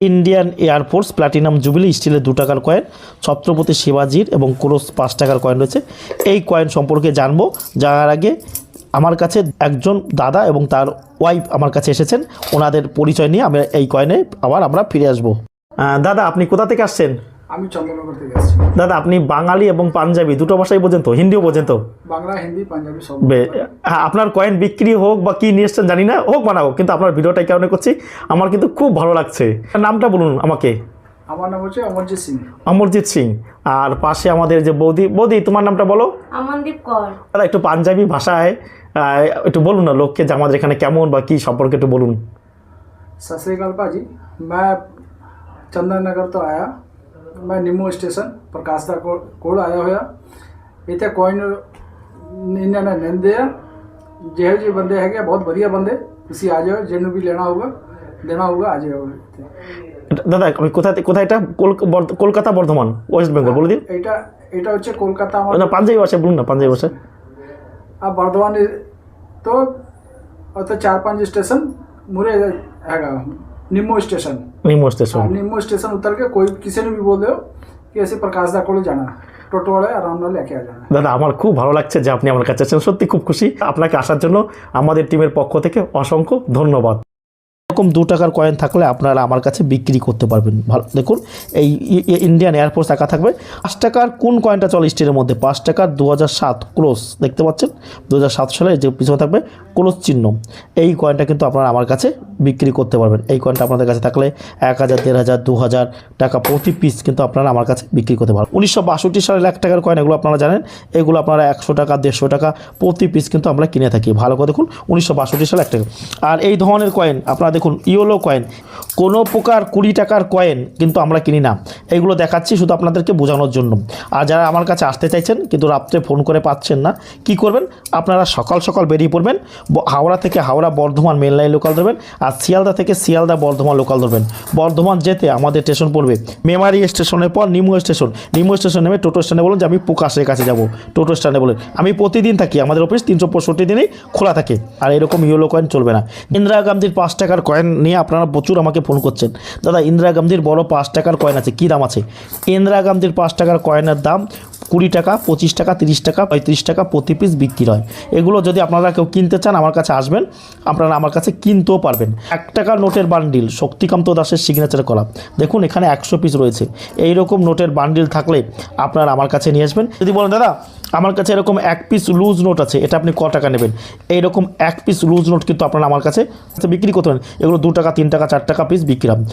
Indian air force platinum jubilee স্টিলের 2 টাকার coin, Chhatrapati শিবাজির এবং ক্রোস 5 টাকার কয়েন রয়েছে। এই কয়েন সম্পর্কে জানবো। যাওয়ার আগে আমার কাছে একজন দাদা এবং তার ওয়াইফ আমার কাছে এসেছেন, ওনাদের পরিচয় নিয়ে এই কয়েনে আমরা ফিরে আসবো। দাদা, আপনি কোথা থেকে আসছেন? আমি চন্দননগর থেকে আসছি। দাদা, আপনি বাঙালি এবং পাঞ্জাবি দুটো ভাষাই বোঝেন তো? হিন্দিও বোঝেন তো? বাংলা, হিন্দি, পাঞ্জাবি সব। হ্যাঁ, আপনার কয়েন বিক্রি হোক বা কি নিয়ে এসছেন জানি না, হোক বানাবো, কিন্তু আপনার ভিডিওটা এই কারণে করছি, আমার কিন্তু খুব ভালো লাগছে। নামটা বলুন আমাকে। আমার নাম হচ্ছে অমরজিৎ সিং। অমরজিৎ সিং। আর পাশে আমাদের যে বৌদি, তোমার নামটা বলো। অমনদীপ কর। দাদা, একটু পাঞ্জাবি ভাষায় একটু বলুন না লোককে, যে আমাদের এখানে কেমন বা কি সম্পর্কে একটু বলুন। सत श्री अकाल भाजी, मैं चंदन नगर तो आया, मैं निम्मो स्टेशन प्रकाश दा कोल आया होया। इतने कोइन इन्होंने नहीं दिया। ਜਿਹੋ ਜਿਹੇ ਬੰਦੇ ਹੈਗੇ ਬਹੁਤ ਵਧੀਆ ਬੰਦੇ, ਤੁਸੀਂ ਆ ਜਾਓ, ਜਿਹਨੂੰ ਵੀ ਲੈਣਾ ਹੋਊਗਾ देना होगा आ जाओ। দাদা, আমি কোথায় এটা? কলকাতা, বর্ধমান, ওয়েস্ট বেঙ্গল বলে দিন। এটা হচ্ছে কলকাতা। না, পাঞ্জাবি ভাষায় বলুন না, পাঞ্জাবি ভাষায়। আর বর্ধমান তো 4-5 स्टेशन मुरे हैगा। निम्मो स्टेशन निम्मो स्टेशन उतर के कोई किसी ने भी बोल दो कि ऐसे प्रकाश दा कोल जाना, টোটো वाले आराम ना लेके आ जाना। দাদা, আমার খুব ভালো লাগছে যে আপনি আমার কাছে আছেন, সত্যি খুব খুশি। আপনাকে আসার জন্য আমাদের টিমের পক্ষ থেকে অসংখ্য ধন্যবাদ। এরকম 2 টাকার কয়েন থাকলে আপনারা আমার কাছে বিক্রি করতে পারবেন। ভালো দেখুন, এই ইন্ডিয়ান এয়ারফোর্স টাকা থাকবে। 5 টাকার কোন কয়েনটা চলে স্টিলের মধ্যে? 5 টাকার 2007 ক্রোস, দেখতে পাচ্ছেন 2007 সালে যে পিছনে থাকবে ক্রোস চিহ্ন। এই কয়েনটা কিন্তু আপনারা আমার কাছে বিক্রি করতে পারবেন। এই কয়েনটা আপনাদের কাছে থাকলে 1000, 1500, 2000 টাকা প্রতি পিস কিন্তু আপনারা আমার কাছে বিক্রি করতে পারবেন। 1962 সালের 1 টাকার কয়েন, এগুলো আপনারা জানেন। এগুলো আপনারা 100 টাকা, 150 টাকা প্রতি পিস কিন্তু আমরা কিনে থাকি। ভালো করে দেখুন, 1962 সালে 1 টাকা। আর এই ধরনের কয়েন আপনারা দেখুন, ইয়েলো কয়েন, কোনো প্রকার 20 টাকার কয়েন কিন্তু আমরা কিনি না। এইগুলো দেখাচ্ছি শুধু আপনাদেরকে বোঝানোর জন্য। আর যারা আমার কাছে আসতে চাইছেন কিন্তু রাত্রে ফোন করে পাচ্ছেন না, কি করবেন? আপনারা সকাল সকাল বেরিয়ে পড়বেন। হাওড়া থেকে Howrah Bardhaman mail line local ধরবেন, আর শিয়ালদা থেকে শিয়ালদা বর্ধমান লোকাল ধরবেন। বর্ধমান যেতে আমাদের স্টেশন পড়বে মেমারি স্টেশনের পর নিমো স্টেশন। নিমো স্টেশন নেমে টোটো স্ট্যান্ডে বলুন যে আমি প্রকাশের কাছে যাব। টোটো স্ট্যান্ডে বলেন আমি প্রতিদিন থাকি, আমাদের অফিস 365 দিনেই খোলা থাকে। আর এরকম ইয়েলো কয়েন চলবে না। ইন্দিরা গান্ধীর 5 টাকার কয়েন নিয়ে আপনারা প্রচুর আমাকে ফোন করছেন। দাদা, ইন্দিরা গান্ধীর বড় 5 টাকার কয়েন আছে, কী দাম আছে? ইন্দিরা গান্ধীর 5 টাকার কয়েনের দাম 20 টাকা, 25 টাকা, 30 টাকা, 35 টাকা প্রতি পিস বিক্রি হয়। এগুলো যদি আপনারা কেউ কিনতে চান আমার কাছে আসবেন, আপনারা আমার কাছে কিনতেও পারবেন। 1 টাকার নোটের বান্ডিল, শক্তিকান্ত দাসের সিগনেচার করা, দেখুন এখানে 100 পিস রয়েছে। এই রকম নোটের বান্ডিল থাকলে আপনারা আমার কাছে নিয়ে আসবেন। যদি বলেন দাদা আমার কাছে এরকম 1 পিস লুজ নোট আছে, এটা আপনি ক টাকা নেবেন? এইরকম 1 পিস লুজ নোট কিন্তু আপনারা আমার কাছে বিক্রি করতে পারেন। এগুলো 2 টাকা, 3 টাকা, 4 টাকা পিস বিক্রি হয়।